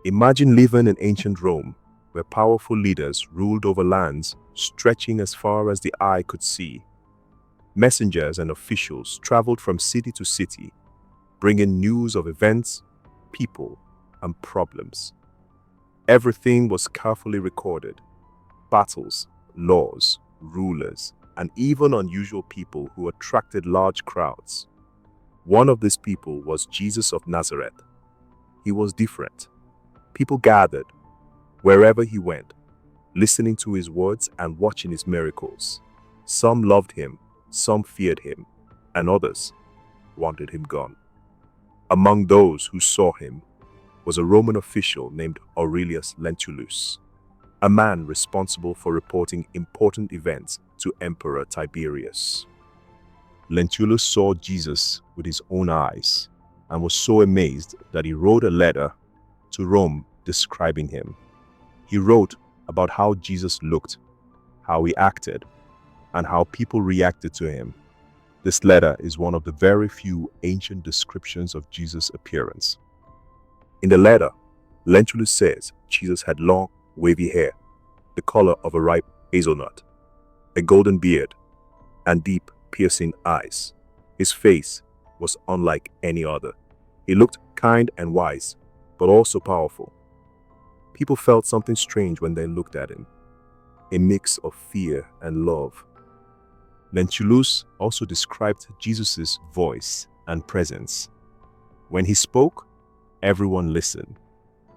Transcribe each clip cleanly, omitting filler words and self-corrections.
Imagine living in ancient Rome, where powerful leaders ruled over lands stretching as far as the eye could see. Messengers and officials traveled from city to city, bringing news of events, people, and problems. Everything was carefully recorded: battles, laws, rulers, and even unusual people who attracted large crowds. One of these people was Jesus of Nazareth. He was different. People gathered wherever he went, listening to his words and watching his miracles. Some loved him, some feared him, and others wanted him gone. Among those who saw him was a Roman official named Aurelius Lentulus, a man responsible for reporting important events to Emperor Tiberius. Lentulus saw Jesus with his own eyes and was so amazed that he wrote a letter to Rome describing him. He wrote about how Jesus looked, how he acted, and how people reacted to him. This letter is one of the very few ancient descriptions of Jesus' appearance. In the letter, Lentulus says Jesus had long, wavy hair, the color of a ripe hazelnut, a golden beard, and deep, piercing eyes. His face was unlike any other. He looked kind and wise, but also powerful. People felt something strange when they looked at him, a mix of fear and love. Lentulus also described Jesus' voice and presence. When he spoke, everyone listened.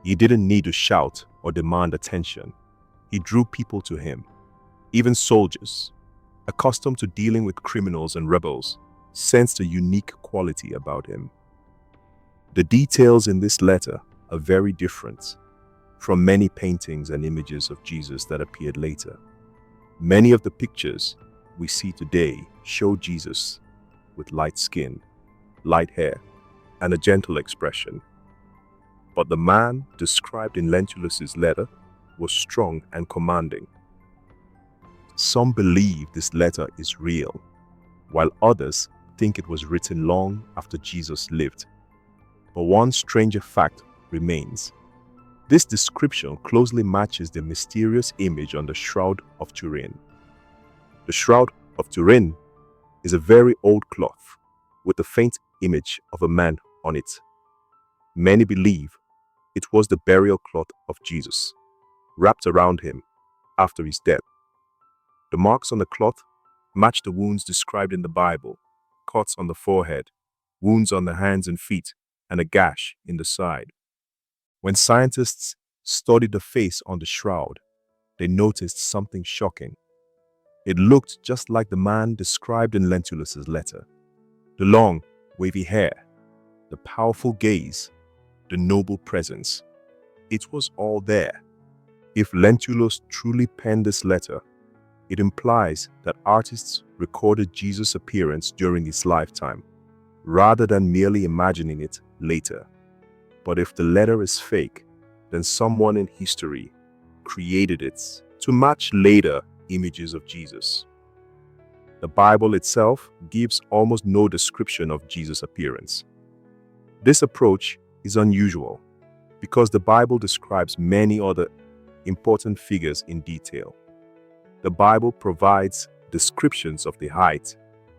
He didn't need to shout or demand attention. He drew people to him. Even soldiers, accustomed to dealing with criminals and rebels, sensed a unique quality about him. The details in this letter are very different from many paintings and images of Jesus that appeared later. Many of the pictures we see today show Jesus with light skin, light hair, and a gentle expression. But the man described in Lentulus's letter was strong and commanding. Some believe this letter is real, while others think it was written long after Jesus lived. But one stranger fact remains. This description closely matches the mysterious image on the Shroud of Turin. The Shroud of Turin is a very old cloth with a faint image of a man on it. Many believe it was the burial cloth of Jesus, wrapped around him after his death. The marks on the cloth match the wounds described in the Bible: cuts on the forehead, wounds on the hands and feet, and a gash in the side. When scientists studied the face on the shroud, they noticed something shocking. It looked just like the man described in Lentulus's letter. The long, wavy hair, the powerful gaze, the noble presence. It was all there. If Lentulus truly penned this letter, it implies that artists recorded Jesus' appearance during his lifetime, rather than merely imagining it later. But if the letter is fake, then someone in history created it to match later images of Jesus. The Bible itself gives almost no description of Jesus' appearance. This approach is unusual because the Bible describes many other important figures in detail. The Bible provides descriptions of the height,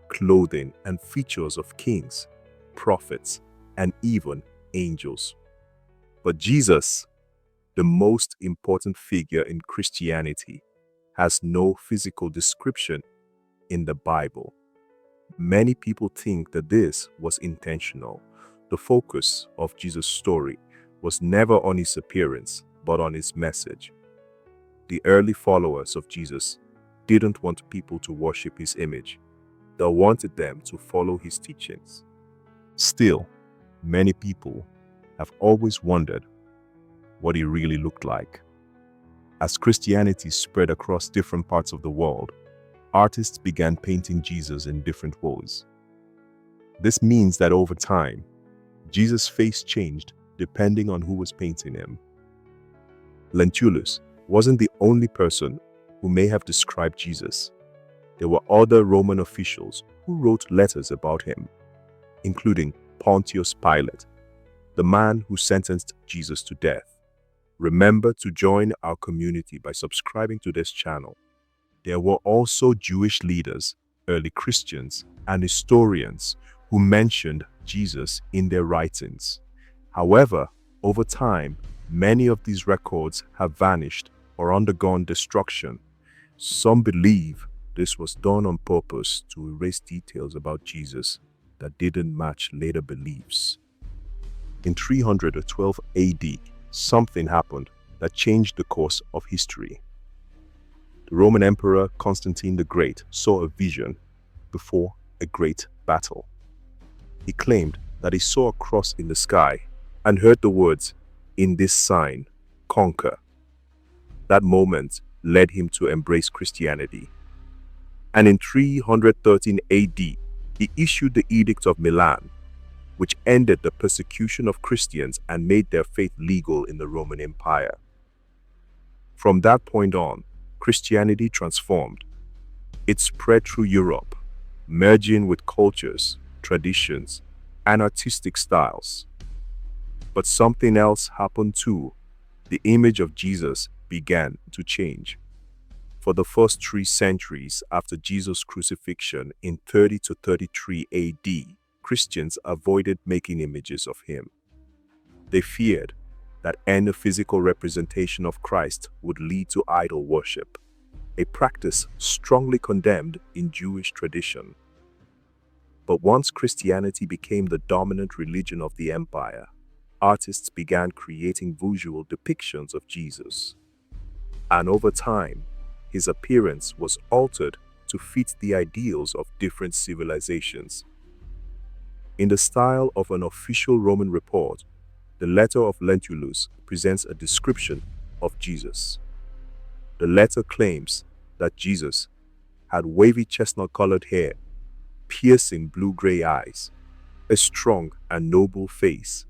clothing, and features of kings, prophets, and even angels. But Jesus, the most important figure in Christianity, has no physical description in the Bible. Many people think that this was intentional. The focus of Jesus' story was never on his appearance, but on his message. The early followers of Jesus didn't want people to worship his image. They wanted them to follow his teachings. Still, many people have always wondered what he really looked like. As Christianity spread across different parts of the world, artists began painting Jesus in different ways. This means that over time, Jesus' face changed depending on who was painting him. Lentulus wasn't the only person who may have described Jesus. There were other Roman officials who wrote letters about him, including Pontius Pilate, the man who sentenced Jesus to death. Remember to join our community by subscribing to this channel. There were also Jewish leaders, early Christians, and historians who mentioned Jesus in their writings. However, over time, many of these records have vanished or undergone destruction. Some believe this was done on purpose to erase details about Jesus that didn't match later beliefs. In 312 AD, something happened that changed the course of history. The Roman Emperor Constantine the Great saw a vision before a great battle. He claimed that he saw a cross in the sky and heard the words, "In this sign, conquer." That moment led him to embrace Christianity. And in 313 AD, he issued the Edict of Milan, which ended the persecution of Christians and made their faith legal in the Roman Empire. From that point on, Christianity transformed. It spread through Europe, merging with cultures, traditions, and artistic styles. But something else happened too. The image of Jesus began to change. For the first 3 centuries after Jesus' crucifixion in 30 to 33 AD, Christians avoided making images of him. They feared that any physical representation of Christ would lead to idol worship, a practice strongly condemned in Jewish tradition. But once Christianity became the dominant religion of the empire, artists began creating visual depictions of Jesus. And over time, his appearance was altered to fit the ideals of different civilizations. In the style of an official Roman report, the letter of Lentulus presents a description of Jesus. The letter claims that Jesus had wavy chestnut-colored hair, piercing blue-gray eyes, a strong and noble face,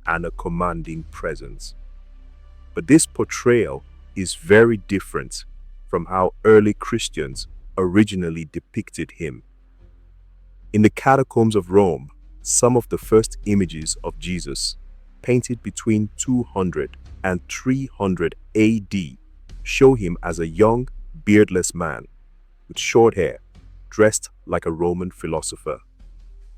and a commanding presence. But this portrayal is very different from how early Christians originally depicted him. In the catacombs of Rome, some of the first images of Jesus, painted between 200 and 300 AD, show him as a young, beardless man with short hair, dressed like a Roman philosopher.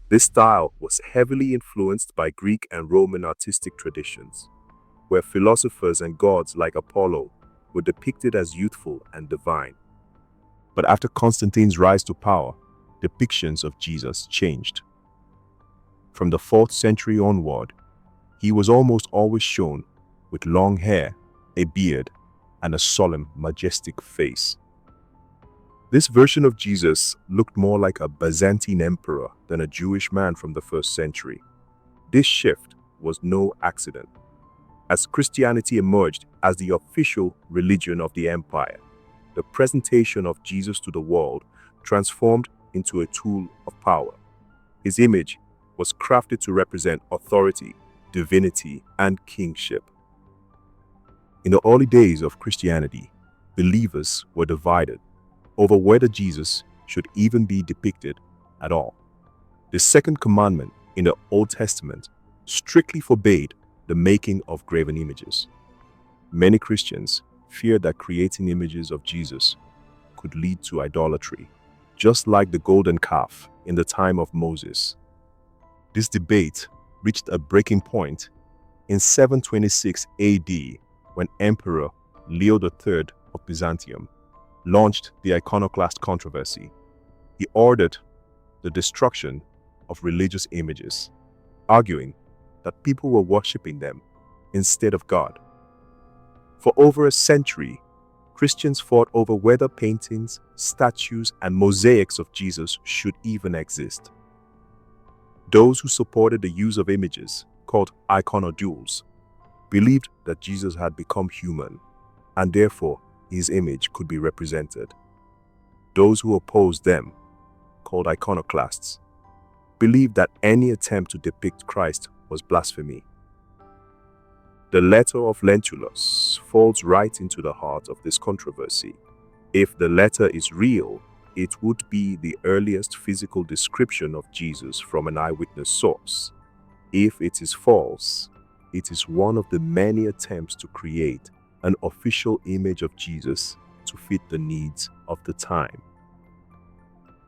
This style was heavily influenced by Greek and Roman artistic traditions, where philosophers and gods like Apollo were depicted as youthful and divine. But after Constantine's rise to power, depictions of Jesus changed. From the 4th century onward, he was almost always shown with long hair, a beard, and a solemn, majestic face. This version of Jesus looked more like a Byzantine emperor than a Jewish man from the 1st century. This shift was no accident. As Christianity emerged as the official religion of the empire, the presentation of Jesus to the world transformed into a tool of power. His image was crafted to represent authority, divinity, and kingship. In the early days of Christianity, believers were divided over whether Jesus should even be depicted at all. The 2nd commandment in the Old Testament strictly forbade the making of graven images. Many Christians feared that creating images of Jesus could lead to idolatry, just like the golden calf in the time of Moses. This debate reached a breaking point in 726 AD when Emperor Leo III of Byzantium launched the iconoclast controversy. He ordered the destruction of religious images, arguing that people were worshipping them instead of God. For over a century, Christians fought over whether paintings, statues, and mosaics of Jesus should even exist. Those who supported the use of images, called iconodules, believed that Jesus had become human, and therefore his image could be represented. Those who opposed them, called iconoclasts, believed that any attempt to depict Christ was blasphemy. The letter of Lentulus falls right into the heart of this controversy. If the letter is real, it would be the earliest physical description of Jesus from an eyewitness source. If it is false, it is one of the many attempts to create an official image of Jesus to fit the needs of the time.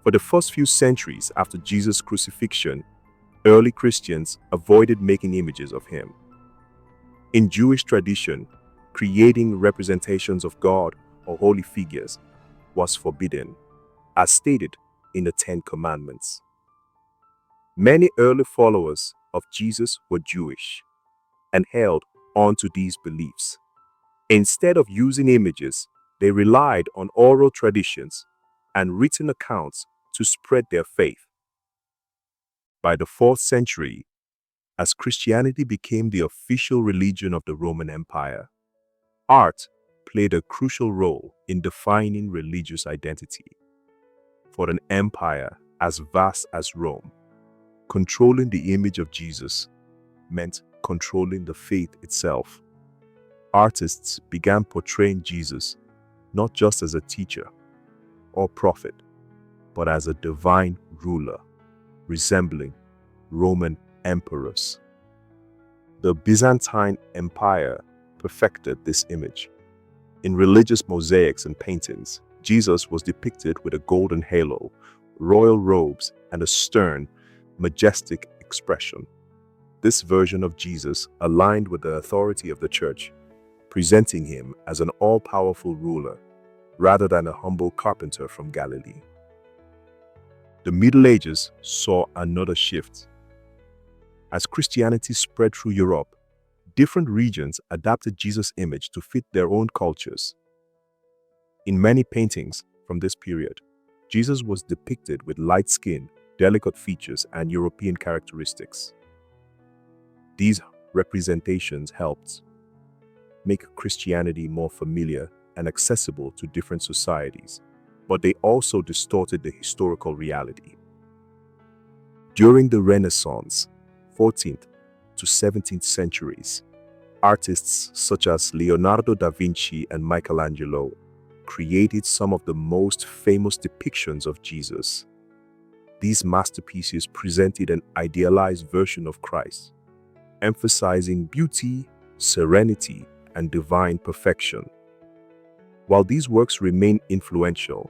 For the first few centuries after Jesus' crucifixion, early Christians avoided making images of him. In Jewish tradition, creating representations of God or holy figures was forbidden, as stated in the Ten Commandments. Many early followers of Jesus were Jewish and held on to these beliefs. Instead of using images, they relied on oral traditions and written accounts to spread their faith. By the 4th century, as Christianity became the official religion of the Roman Empire, art played a crucial role in defining religious identity. For an empire as vast as Rome, controlling the image of Jesus meant controlling the faith itself. Artists began portraying Jesus not just as a teacher or prophet, but as a divine ruler, resembling Roman emperors. The Byzantine Empire perfected this image. In religious mosaics and paintings, Jesus was depicted with a golden halo, royal robes, and a stern, majestic expression. This version of Jesus aligned with the authority of the church, presenting him as an all-powerful ruler rather than a humble carpenter from Galilee. The Middle Ages saw another shift. As Christianity spread through Europe, different regions adapted Jesus' image to fit their own cultures. In many paintings from this period, Jesus was depicted with light skin, delicate features, and European characteristics. These representations helped make Christianity more familiar and accessible to different societies, but they also distorted the historical reality. During the Renaissance, 14th to 17th centuries, artists such as Leonardo da Vinci and Michelangelo created some of the most famous depictions of Jesus. These masterpieces presented an idealized version of Christ, emphasizing beauty, serenity, and divine perfection. While these works remain influential,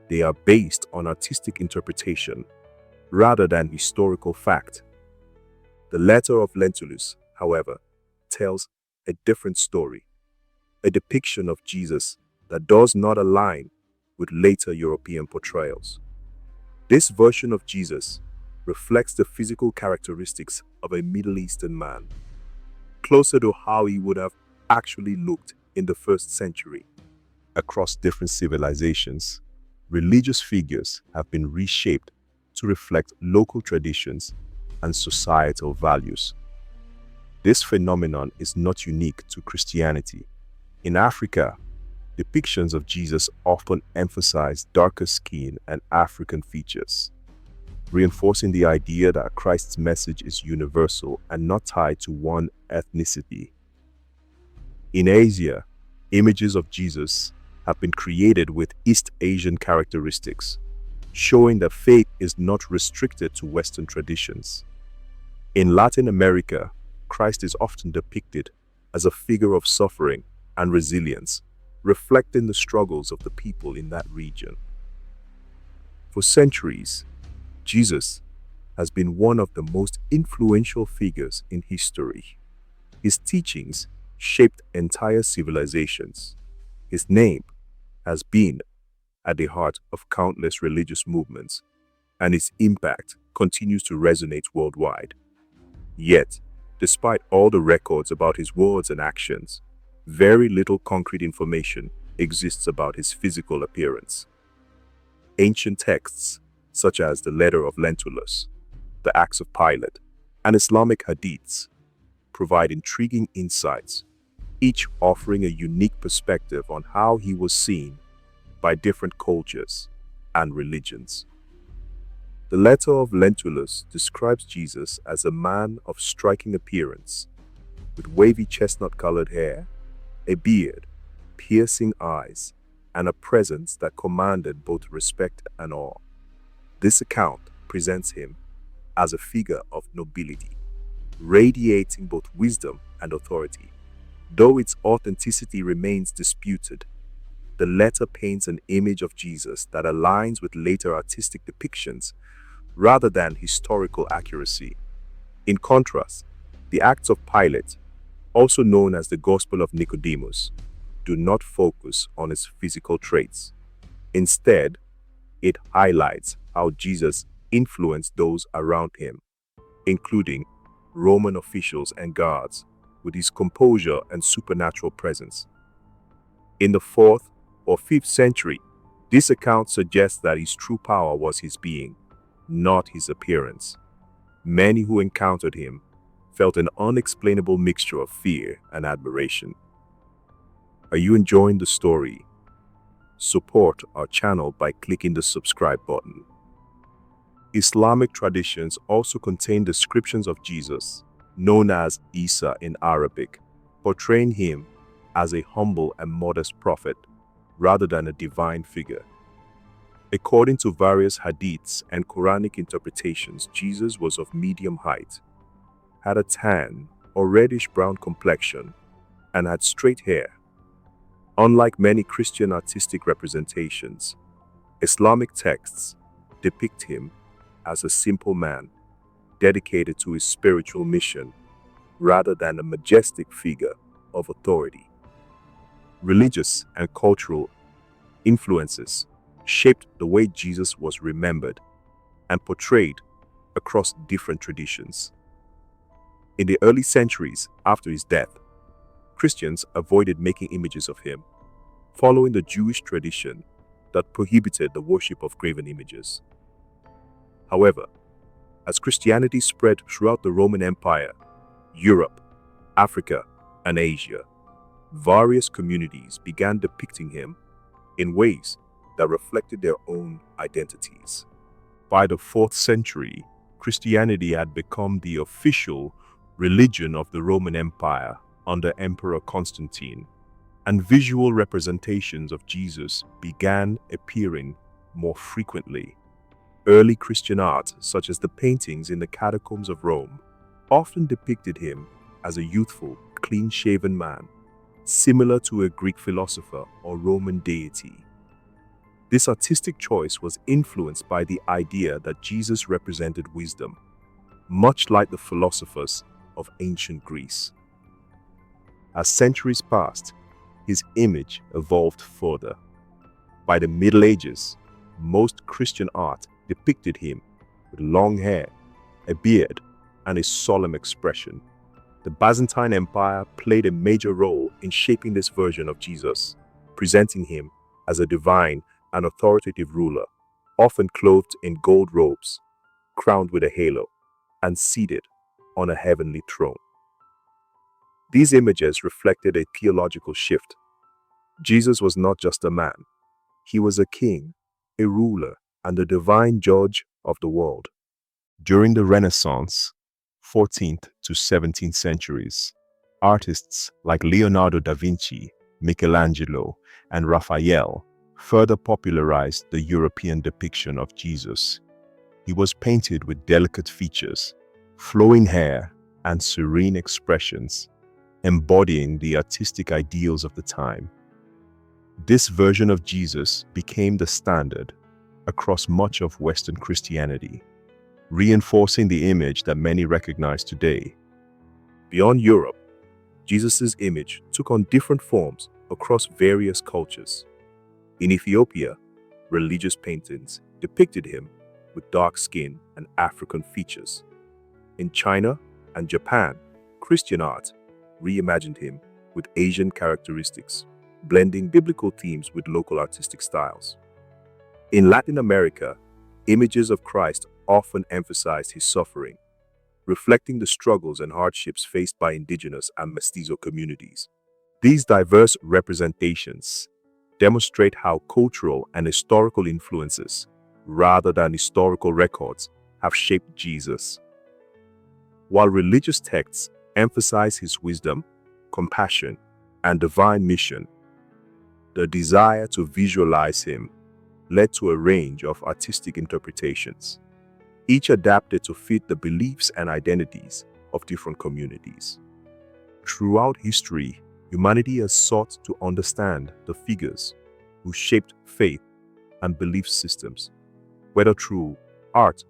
they are based on artistic interpretation rather than historical fact. The letter of Lentulus, however, tells a different story, a depiction of Jesus that does not align with later European portrayals. This version of Jesus reflects the physical characteristics of a Middle Eastern man, closer to how he would have actually looked in the 1st century. Across different civilizations, religious figures have been reshaped to reflect local traditions and societal values. This phenomenon is not unique to Christianity. In Africa, depictions of Jesus often emphasize darker skin and African features, reinforcing the idea that Christ's message is universal and not tied to one ethnicity. In Asia, images of Jesus have been created with East Asian characteristics, showing that faith is not restricted to Western traditions. In Latin America, Christ is often depicted as a figure of suffering and resilience, reflecting the struggles of the people in that region. For centuries, Jesus has been one of the most influential figures in history. His teachings shaped entire civilizations. His name has been at the heart of countless religious movements, and its impact continues to resonate worldwide. Yet, despite all the records about his words and actions, very little concrete information exists about his physical appearance. Ancient texts, such as the letter of Lentulus, the Acts of Pilate, and Islamic hadiths, provide intriguing insights, each offering a unique perspective on how he was seen by different cultures and religions. The letter of Lentulus describes Jesus as a man of striking appearance, with wavy chestnut-colored hair, a beard, piercing eyes, and a presence that commanded both respect and awe. This account presents him as a figure of nobility, radiating both wisdom and authority. Though its authenticity remains disputed, the letter paints an image of Jesus that aligns with later artistic depictions rather than historical accuracy. In contrast, the Acts of Pilate, also known as the Gospel of Nicodemus, do not focus on his physical traits. Instead, it highlights how Jesus influenced those around him, including Roman officials and guards, with his composure and supernatural presence. In the 4th or 5th century, this account suggests that his true power was his being, not his appearance. Many who encountered him felt an unexplainable mixture of fear and admiration. Are you enjoying the story? Support our channel by clicking the subscribe button. Islamic traditions also contain descriptions of Jesus, known as Isa in Arabic, portraying him as a humble and modest prophet rather than a divine figure. According to various hadiths and Quranic interpretations, Jesus was of medium height, had a tan or reddish-brown complexion, and had straight hair. Unlike many Christian artistic representations, Islamic texts depict him as a simple man dedicated to his spiritual mission rather than a majestic figure of authority. Religious and cultural influences shaped the way Jesus was remembered and portrayed across different traditions. In the early centuries after his death, Christians avoided making images of him, following the Jewish tradition that prohibited the worship of graven images. However, as Christianity spread throughout the Roman Empire, Europe, Africa, and Asia, various communities began depicting him in ways that reflected their own identities. By the 4th century, Christianity had become the official religion of the Roman Empire under Emperor Constantine, and visual representations of Jesus began appearing more frequently. Early Christian art, such as the paintings in the catacombs of Rome, often depicted him as a youthful, clean-shaven man, similar to a Greek philosopher or Roman deity. This artistic choice was influenced by the idea that Jesus represented wisdom, much like the philosophers of ancient Greece. As centuries passed, his image evolved further. By the Middle Ages, most Christian art depicted him with long hair, a beard, and a solemn expression. The Byzantine Empire played a major role in shaping this version of Jesus, presenting him as a divine and authoritative ruler, often clothed in gold robes, crowned with a halo, and seated on a heavenly throne. These images reflected a theological shift. Jesus was not just a man. He was a king, a ruler, and the divine judge of the world. During the Renaissance, 14th to 17th centuries, artists like Leonardo da Vinci, Michelangelo, and Raphael further popularized the European depiction of Jesus. He was painted with delicate features, flowing hair, and serene expressions, embodying the artistic ideals of the time. This version of Jesus became the standard across much of Western Christianity, reinforcing the image that many recognize today. Beyond Europe, Jesus' image took on different forms across various cultures. In Ethiopia, religious paintings depicted him with dark skin and African features. In China and Japan, Christian art reimagined him with Asian characteristics, blending biblical themes with local artistic styles. In Latin America, images of Christ often emphasized his suffering, reflecting the struggles and hardships faced by indigenous and mestizo communities. These diverse representations demonstrate how cultural and historical influences, rather than historical records, have shaped Jesus. While religious texts emphasize his wisdom, compassion, and divine mission, the desire to visualize him led to a range of artistic interpretations, each adapted to fit the beliefs and identities of different communities. Throughout history, humanity has sought to understand the figures who shaped faith and belief systems, whether through art,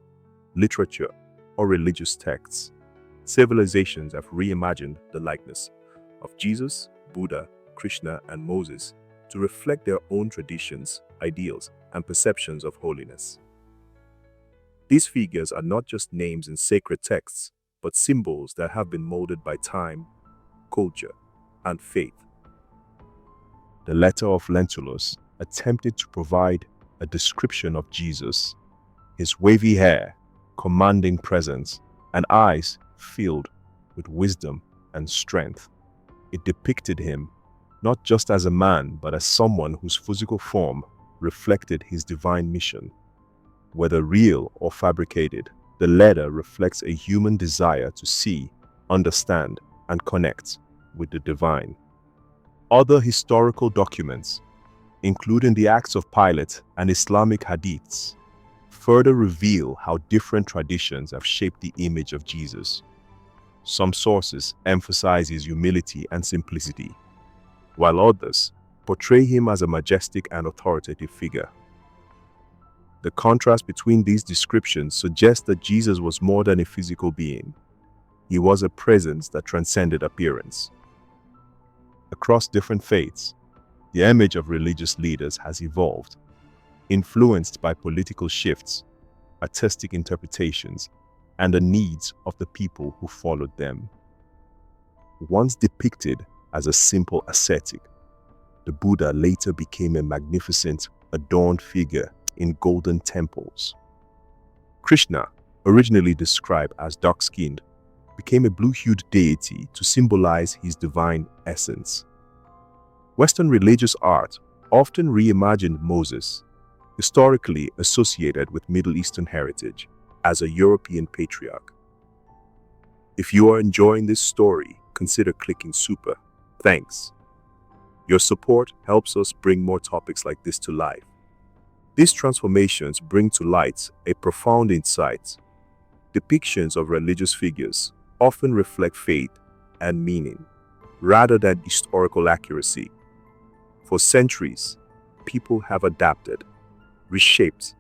literature, or religious texts. Civilizations have reimagined the likeness of Jesus, Buddha, Krishna, and Moses to reflect their own traditions, ideals, and perceptions of holiness. These figures are not just names in sacred texts, but symbols that have been molded by time, culture, and faith. The letter of Lentulus attempted to provide a description of Jesus, his wavy hair, commanding presence, and eyes filled with wisdom and strength. It depicted him not just as a man, but as someone whose physical form reflected his divine mission. Whether real or fabricated, the letter reflects a human desire to see, understand, and connect with the divine. Other historical documents, including the Acts of Pilate and Islamic hadiths, further reveal how different traditions have shaped the image of Jesus. Some sources emphasize his humility and simplicity, while others portray him as a majestic and authoritative figure. The contrast between these descriptions suggests that Jesus was more than a physical being. He was a presence that transcended appearance. Across different faiths, the image of religious leaders has evolved, influenced by political shifts, artistic interpretations, and the needs of the people who followed them. Once depicted as a simple ascetic, the Buddha later became a magnificent, adorned figure in golden temples. Krishna, originally described as dark-skinned, became a blue-hued deity to symbolize his divine essence. Western religious art often reimagined Moses, historically associated with Middle Eastern heritage, as a European patriarch. If you are enjoying this story, consider clicking super. Thanks. Your support helps us bring more topics like this to life. These transformations bring to light a profound insight. Depictions of religious figures often reflect faith and meaning, rather than historical accuracy. For centuries, people have adapted, reshaped,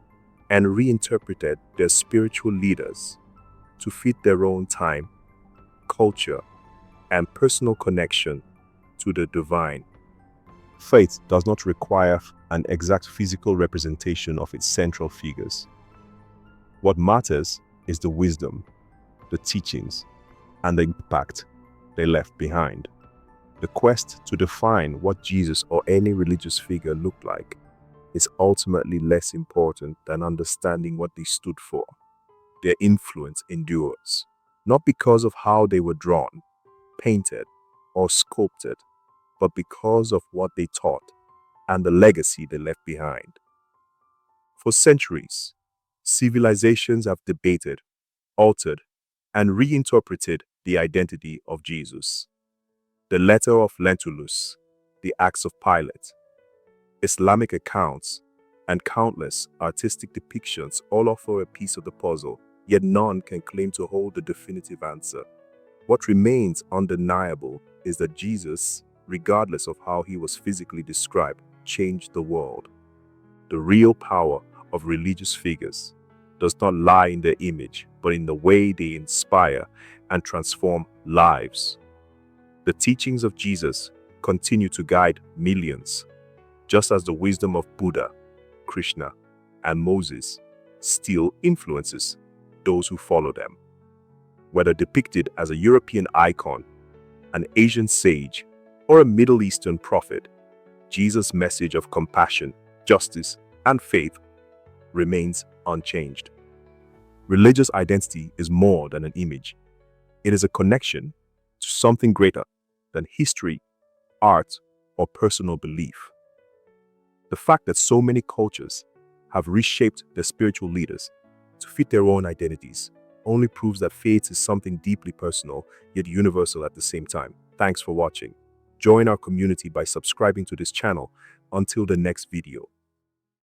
and reinterpreted their spiritual leaders to fit their own time, culture, and personal connection to the divine. Faith does not require an exact physical representation of its central figures. What matters is the wisdom, the teachings, and the impact they left behind. The quest to define what Jesus or any religious figure looked like is ultimately less important than understanding what they stood for. Their influence endures, not because of how they were drawn, painted, or sculpted, but because of what they taught and the legacy they left behind. For centuries, civilizations have debated, altered, and reinterpreted the identity of Jesus. The letter of Lentulus, the Acts of Pilate, Islamic accounts, and countless artistic depictions all offer a piece of the puzzle, yet none can claim to hold the definitive answer. What remains undeniable is that Jesus, regardless of how he was physically described, changed the world. The real power of religious figures does not lie in their image, but in the way they inspire and transform lives. The teachings of Jesus continue to guide millions, just as the wisdom of Buddha, Krishna, and Moses still influences those who follow them. Whether depicted as a European icon, an Asian sage, or a Middle Eastern prophet, Jesus' message of compassion, justice, and faith remains unchanged. Religious identity is more than an image. It is a connection to something greater than history, art, or personal belief. The fact that so many cultures have reshaped their spiritual leaders to fit their own identities only proves that faith is something deeply personal yet universal at the same time. Thanks for watching. Join our community by subscribing to this channel. Until the next video.